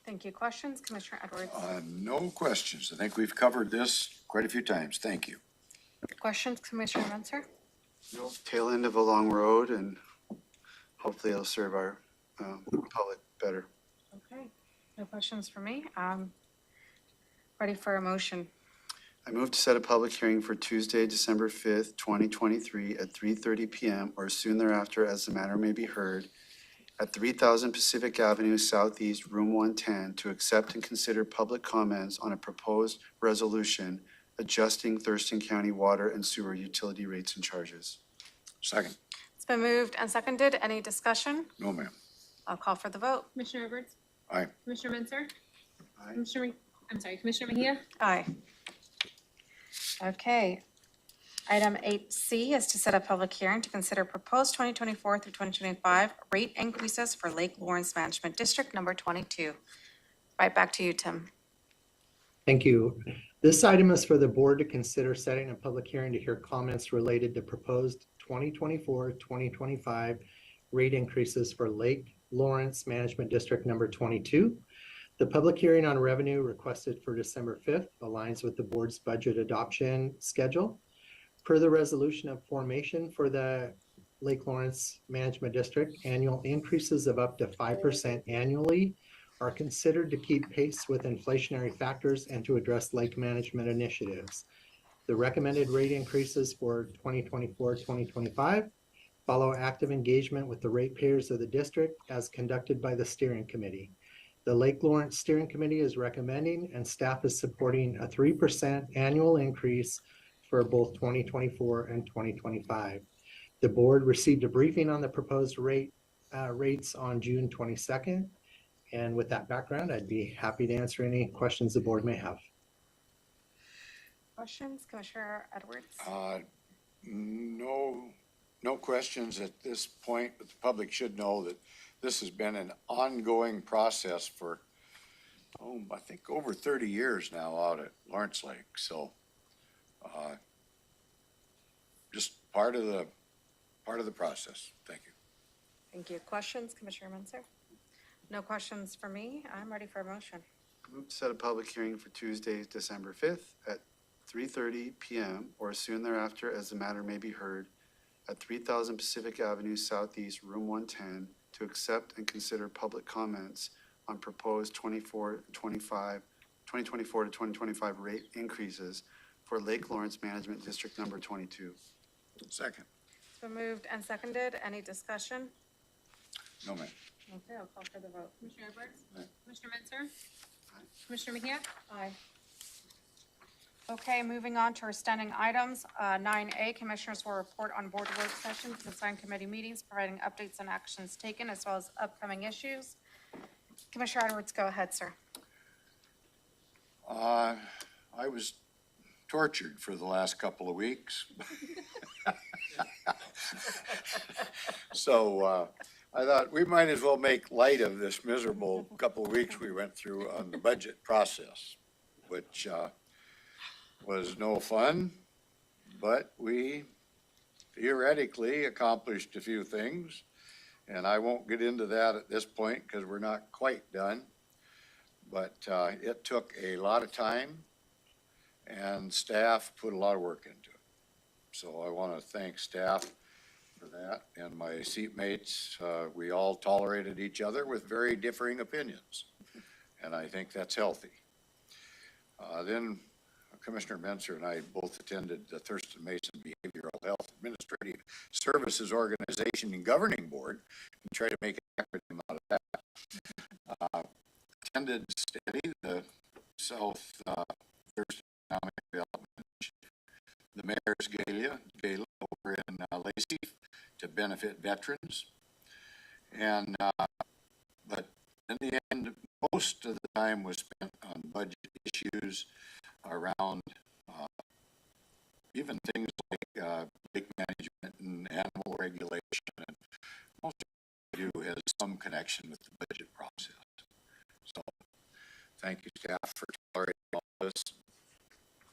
Thank you. Questions, Commissioner Edwards? No questions. I think we've covered this quite a few times. Thank you. Questions, Commissioner Menzer? Tail end of a long road, and hopefully it'll serve our public better. Okay, no questions for me. Ready for a motion. I move to set a public hearing for Tuesday, December 5th, 2023 at 3:30 PM or soon thereafter as the matter may be heard at 3000 Pacific Avenue Southeast, room 110 to accept and consider public comments on a proposed resolution adjusting Thurston County water and sewer utility rates and charges. Second. It's been moved and seconded. Any discussion? No, ma'am. I'll call for the vote. Commissioner Edwards? Aye. Commissioner Menzer? Aye. Commissioner Mejia? Aye. Okay. Item 8C is to set a public hearing to consider proposed 2024 through 2025 rate increases for Lake Lawrence Management District Number 22. Right back to you, Tim. Thank you. This item is for the board to consider setting a public hearing to hear comments related to proposed 2024-2025 rate increases for Lake Lawrence Management District Number 22. The public hearing on revenue requested for December 5th aligns with the board's budget adoption schedule. Per the resolution of formation for the Lake Lawrence Management District, annual increases of up to 5% annually are considered to keep pace with inflationary factors and to address lake management initiatives. The recommended rate increases for 2024-2025 follow active engagement with the ratepayers of the district as conducted by the steering committee. The Lake Lawrence Steering Committee is recommending and staff is supporting a 3% annual increase for both 2024 and 2025. The board received a briefing on the proposed rates on June 22nd. And with that background, I'd be happy to answer any questions the board may have. Questions, Commissioner Edwards? No questions at this point, but the public should know that this has been an ongoing process for, I think over 30 years now out at Lawrence Lake. So just part of the process. Thank you. Thank you. Questions, Commissioner Menzer? No questions for me. I'm ready for a motion. Move to set a public hearing for Tuesday, December 5th at 3:30 p.m. or soon thereafter as the matter may be heard at 3000 Pacific Avenue Southeast, Room 110, to accept and consider public comments on proposed 2024 to 2025 rate increases for Lake Lawrence Management District Number 22. Second. It's been moved and seconded. Any discussion? No, ma'am. Okay, I'll call for the vote. Commissioner Edwards? Aye. Commissioner Menzer? Commissioner Mejia? Aye. Okay, moving on to our standing items. 9A, Commissioners will report on board work sessions and assigned committee meetings, providing updates on actions taken as well as upcoming issues. Commissioner Edwards, go ahead, sir. I was tortured for the last couple of weeks. So I thought we might as well make light of this miserable couple of weeks we went through on the budget process, which was no fun, but we theoretically accomplished a few things. And I won't get into that at this point because we're not quite done. But it took a lot of time and staff put a lot of work into it. So I want to thank staff for that and my seatmates. We all tolerated each other with very differing opinions. And I think that's healthy. Then Commissioner Menzer and I both attended the Thurston Mason Behavioral Health Administrative Services Organization and Governing Board and tried to make an acronym out of that. Attended steady the South Thurston Economic Development, the Mayor's Gala over in Lacey to benefit veterans. And but in the end, most of the time was spent on budget issues around even things like lake management and animal regulation. And most of what we do has some connection with the budget process. So thank you, staff, for tolerating all this.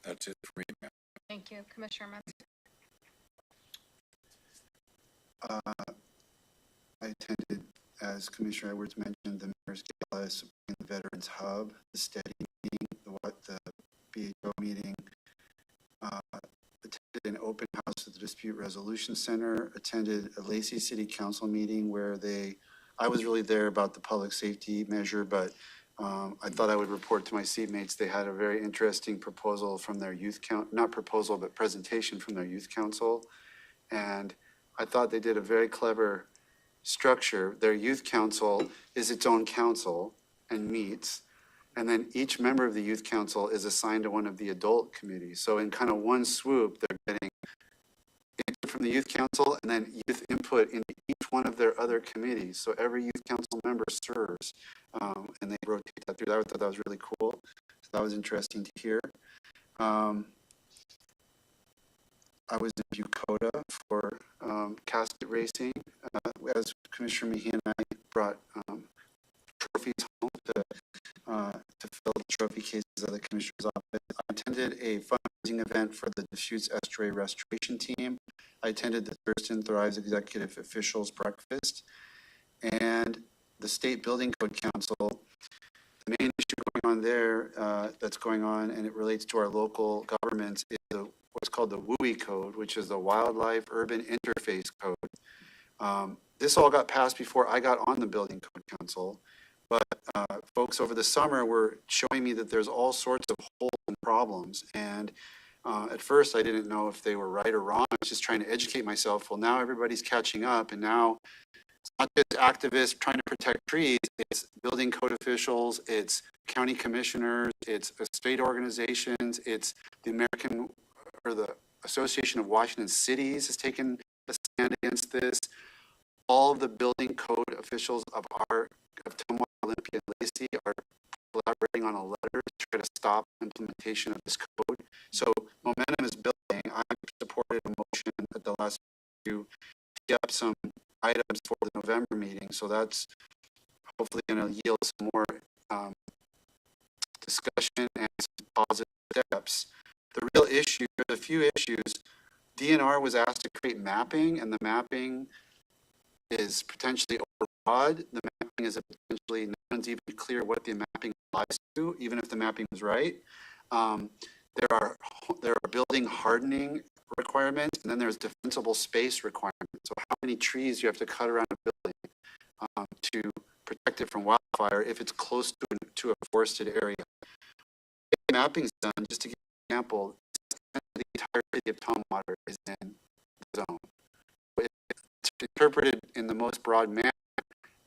That's it for me, ma'am. Thank you. Commissioner Menzer? I attended, as Commissioner Edwards mentioned, the Mayor's Gala supporting the Veterans Hub, the steady meeting, the BHO meeting. Attended an open house at the Dispute Resolution Center, attended a Lacey City Council meeting where I was really there about the public safety measure, but I thought I would report to my seatmates. They had a very interesting proposal from their youth not proposal, but presentation from their youth council. And I thought they did a very clever structure. Their youth council is its own council and meets. And then each member of the youth council is assigned to one of the adult committees. So in kind of one swoop, they're getting input from the youth council and then youth input in each one of their other committees. So every youth council member serves, and they rotate that through. I thought that was really cool. So that was interesting to hear. I was in Bucota for casket racing. As Commissioner Mejia and I brought trophies home to fill the trophy cases of the Commissioner's Office. I attended a fundraising event for the Deschutes Estuary Restoration Team. I attended the Thurston Thrives Executive Officials Breakfast and the State Building Code Council. The main issue going on there that's going on, and it relates to our local governments, is what's called the WUI Code, which is the Wildlife Urban Interface Code. This all got passed before I got on the Building Code Council, but folks over the summer were showing me that there's all sorts of holes and problems. And at first, I didn't know if they were right or wrong. I was just trying to educate myself. Well, now everybody's catching up, and now it's not just activists trying to protect trees, it's building code officials, it's county commissioners, it's state organizations, it's the American, or the Association of Washington Cities has taken a stand against this. All of the building code officials of Tumwater, Olympia, and Lacey are collaborating on a letter to try to stop implementation of this code. So momentum is building. I supported a motion at the last to tee up some items for the November meeting. So that's hopefully going to yield some more discussion and some positive steps. The real issue, there's a few issues. DNR was asked to create mapping, and the mapping is potentially overbroad. The mapping is potentially, no one's even clear what the mapping applies to, even if the mapping was right. There are building hardening requirements, and then there's defensible space requirements. So how many trees you have to cut around a building to protect it from wildfire if it's close to a forested area. If mapping is done, just to give an example, the entire city of Tumwater is in the zone. It's interpreted in the most broad manner.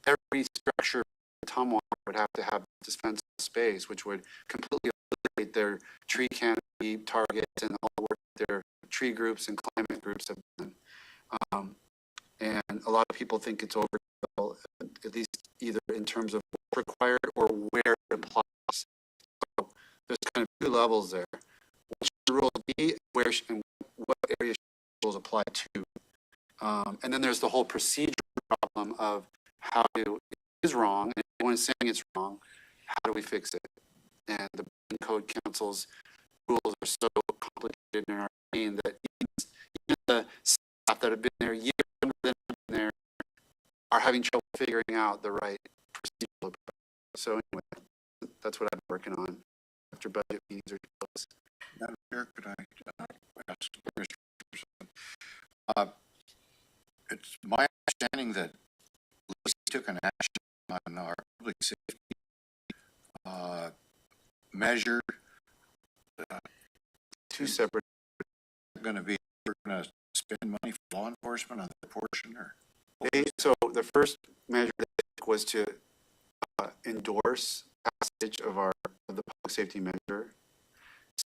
Every structure in Tumwater would have to have defensible space, which would completely eliminate their tree canopy targets and all the work that their tree groups and climate groups have done. And a lot of people think it's overkill, at least either in terms of what's required or where it applies. So there's kind of two levels there. What should the rules be, and what areas should rules apply to? And then there's the whole procedure problem of how to, it is wrong, and everyone's saying it's wrong, how do we fix it? And the Building Code Council's rules are so complicated in our opinion that even the staff that have been there years longer than I've been there are having trouble figuring out the right procedural approach. So anyway, that's what I'm working on after budget meetings are closed. Madam Chair, could I ask it's my understanding that Lacey took an action on our public safety measure. Two separate. Going to be, we're going to spend money for law enforcement on that portion, or? So the first measure was to endorse passage of the public safety measure.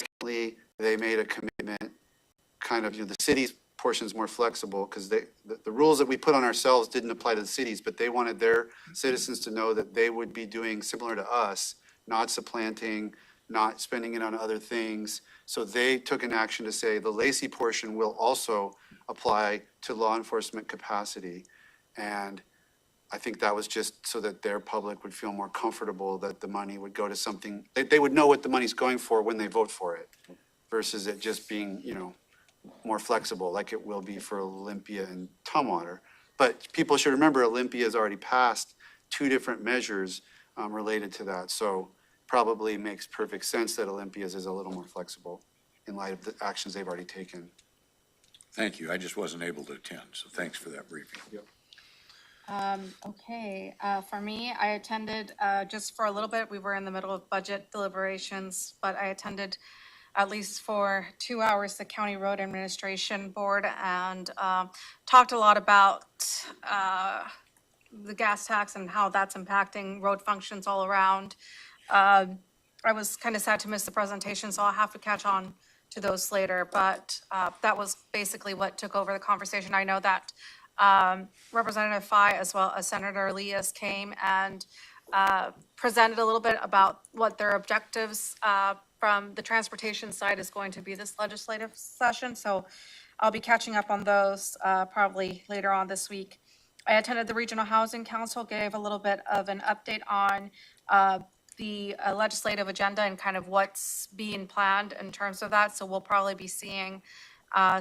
Secondly, they made a commitment, kind of, the city's portion is more flexible because the rules that we put on ourselves didn't apply to the cities, but they wanted their citizens to know that they would be doing similar to us, not supplanting, not spending it on other things. So they took an action to say the Lacey portion will also apply to law enforcement capacity. And I think that was just so that their public would feel more comfortable that the money would go to something, they would know what the money's going for when they vote for it, versus it just being, more flexible like it will be for Olympia and Tumwater. But people should remember Olympia has already passed two different measures related to that. So probably makes perfect sense that Olympia's is a little more flexible in light of the actions they've already taken. Thank you. I just wasn't able to attend, so thanks for that briefing. Yep. Okay, for me, I attended just for a little bit. We were in the middle of budget deliberations, but I attended at least for 2 hours the County Road Administration Board and talked a lot about the gas tax and how that's impacting road functions all around. I was kind of sad to miss the presentation, so I'll have to catch on to those later, but that was basically what took over the conversation. I know that Representative Fye as well as Senator Elias came and presented a little bit about what their objectives from the transportation side is going to be this legislative session. So I'll be catching up on those probably later on this week. I attended the Regional Housing Council, gave a little bit of an update on the legislative agenda and kind of what's being planned in terms of that. So we'll probably be seeing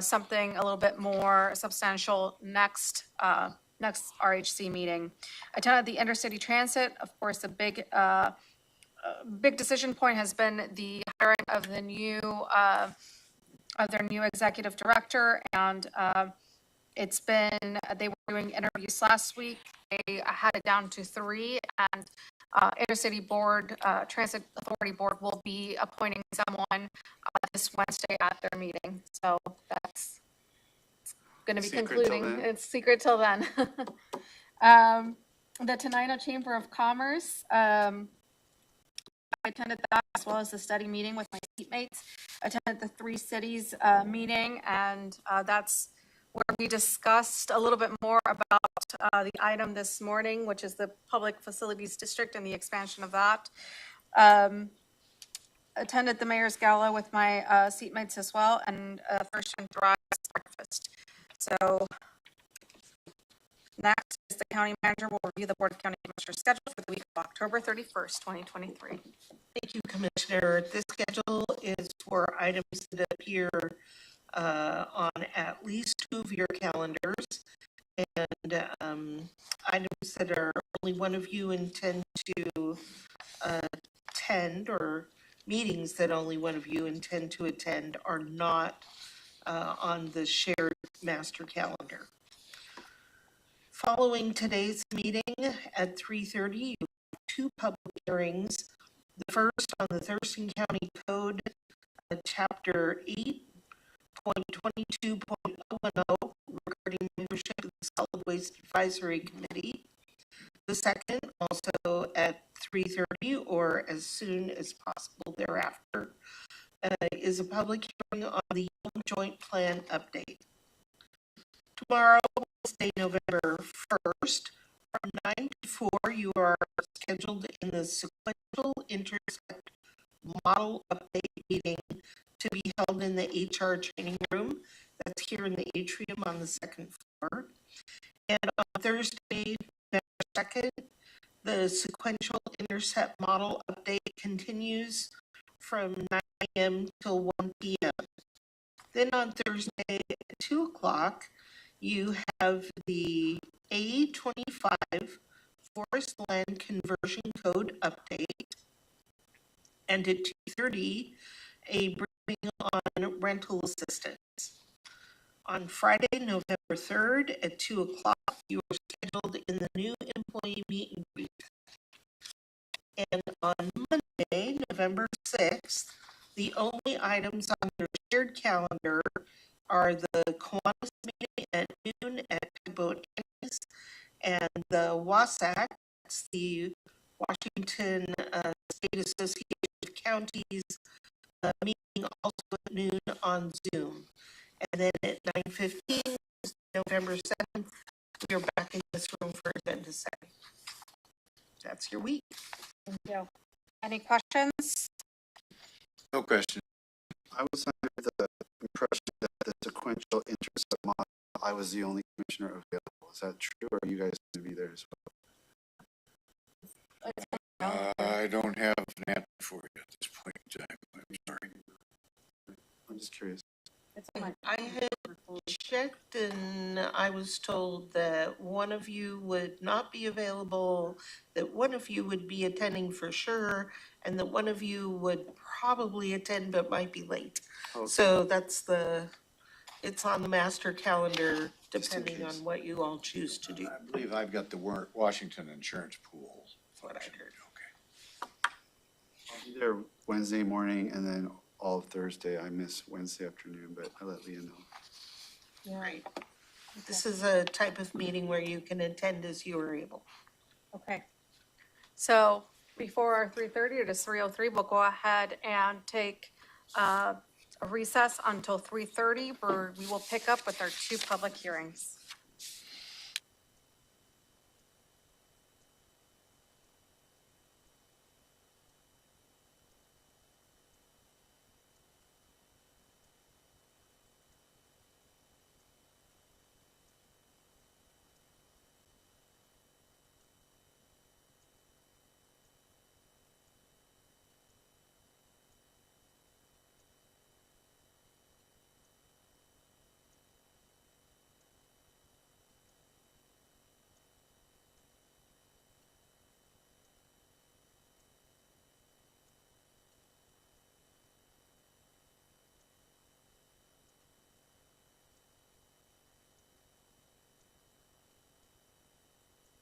something a little bit more substantial next RHC meeting. Attended the intercity transit. Of course, the big decision point has been the hiring of their new executive director, and they were doing interviews last week. They had it down to 3, and Intercity Board, Transit Authority Board will be appointing someone this Wednesday at their meeting. So that's going to be concluding. It's secret till then. The Tenino Chamber of Commerce, I attended that as well as the study meeting with my seatmates. Attended the 3 cities meeting, and that's where we discussed a little bit more about the item this morning, which is the Public Facilities District and the expansion of that. Attended the Mayor's Gala with my seatmates as well, and Thurston Thrive breakfast. So next is the county manager will review the Board of County Commissioners schedule for the week of October 31st, 2023. Thank you, Commissioner. This schedule is for items that appear on at least 2 of your calendars, and items that are only one of you intend to attend, or meetings that only one of you intend to attend, are not on the shared master calendar. Following today's meeting at 3:30, you have 2 public hearings. The first on the Thurston County Code, Chapter 8.22.010 regarding membership of the Solid Waste Advisory Committee. The second, also at 3:30 or as soon as possible thereafter, is a public hearing on the Young Joint Plan update. Tomorrow, Wednesday, November 1st, from 9 to 4, you are scheduled in the sequential intersect model update meeting to be held in the HR training room. That's here in the atrium on the 2nd floor. And on Thursday, November 2nd, the sequential intercept model update continues from 9 a.m. till 1 p.m. Then on Thursday at 2 o'clock, you have the A25 Forest Land Conversion Code update. And at 2:30, a briefing on rental assistance. On Friday, November 3rd at 2 o'clock, you are scheduled in the new employee meet and greet. And on Monday, November 6th, the only items on your shared calendar are the Kiwanis meeting at noon at Tugboat Annex, and the WASAC, that's the Washington State Association of Counties, meeting also at noon on Zoom. And then at 9:15, November 7th, we are back in this room for agenda setting. That's your week. Thank you. Any questions? No question. I was under the impression that the sequential intercept model, I was the only commissioner available. Is that true, or are you guys going to be there as well? I don't have an answer for you at this point in time. I'm sorry. I'm just curious. I had checked, and I was told that one of you would not be available, that one of you would be attending for sure, and that one of you would probably attend but might be late. Okay. So it's on the master calendar depending on what you all choose to do. I believe I've got the Washington Insurance Pool. That's what I heard. Okay. I'll be there Wednesday morning, and then all of Thursday. I miss Wednesday afternoon, but I let Leah know. Right. This is a type of meeting where you can attend as you are able. Okay. So before our 3:30 or just 3:03, we'll go ahead and take a recess until 3:30, where we will pick up with our 2 public hearings.